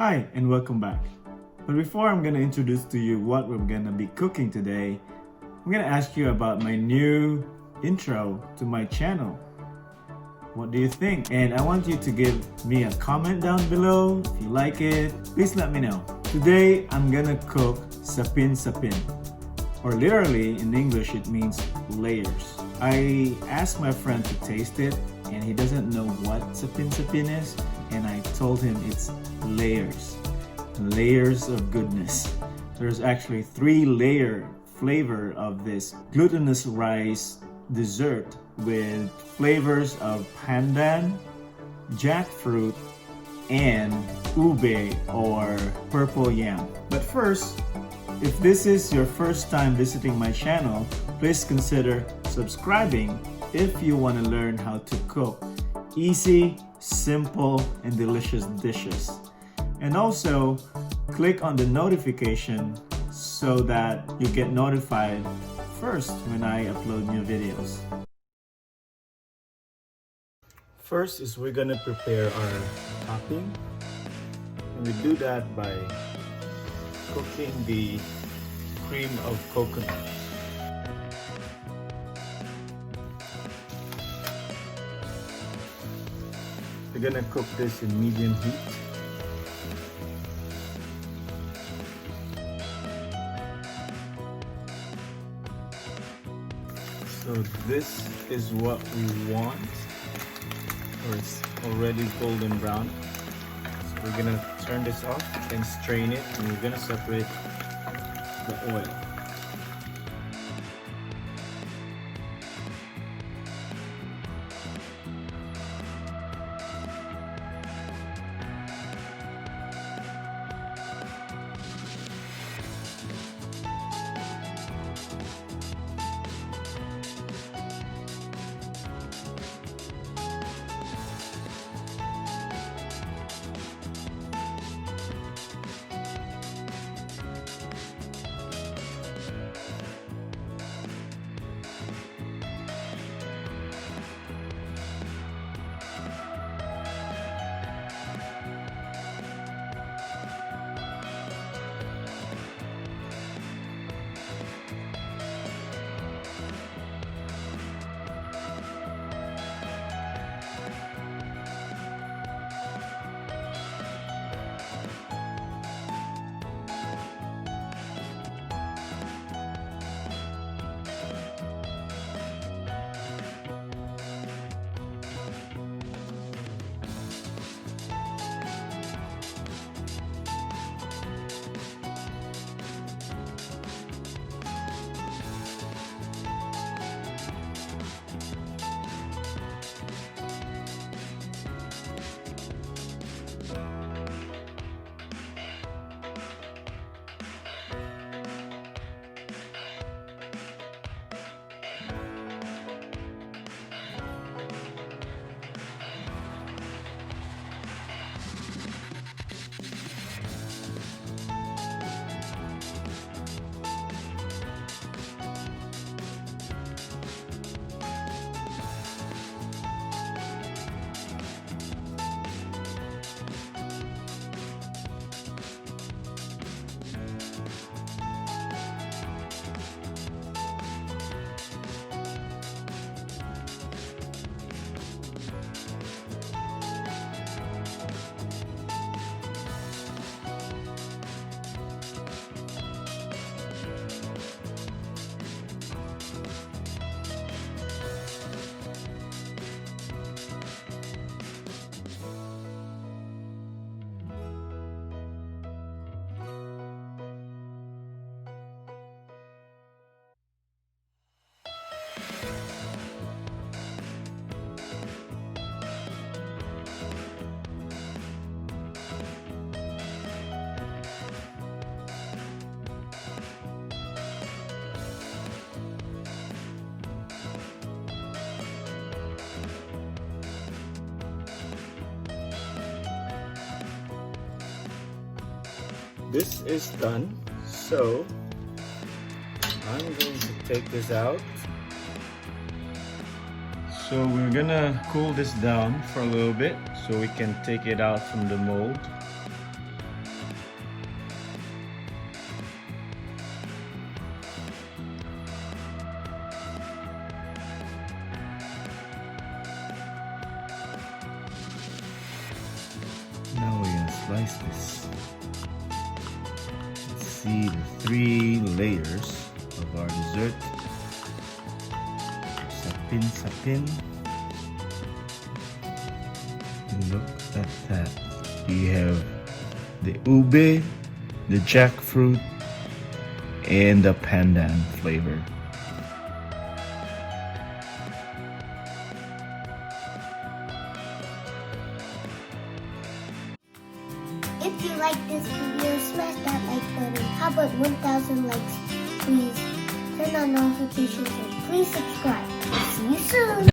Hi and welcome back. But before I'm gonna introduce to you what we're gonna be cooking today, I'm gonna ask you about my new intro to my channel. What do you think? And I want you to give me a comment down below. If you like it, please let me know. Today I'm gonna cook Sapin Sapin, or literally in English it means layers. I asked my friend to taste it and he doesn't know what Sapin Sapin is, and I told him it's layers of goodness. There's actually 3-layer flavor of this glutinous rice dessert with flavors of pandan, jackfruit, and ube or purple yam. But first, if this is your first time visiting my channel, please consider subscribing if you want to learn how to cook easy, simple, and delicious dishes. And also, click on the notification so that you get notified first when I upload new videos. First is we're gonna prepare our topping. And we do that by cooking the cream of coconut. We're gonna cook this in medium heat. So this is what we want, or it's already golden brown. So we're gonna turn this off and strain it, and we're gonna separate the oil. This is done, so I'm going to take this out. So we're gonna cool this down for a little bit so we can take it out from the mold. slice this. Let's see the 3 layers of our dessert. Sapin Sapin. Look at that. You have the ube, the jackfruit, and the pandan flavor. If you like this video, smash that like button. How about 1,000 likes, please? Turn on notifications and please subscribe. See you soon!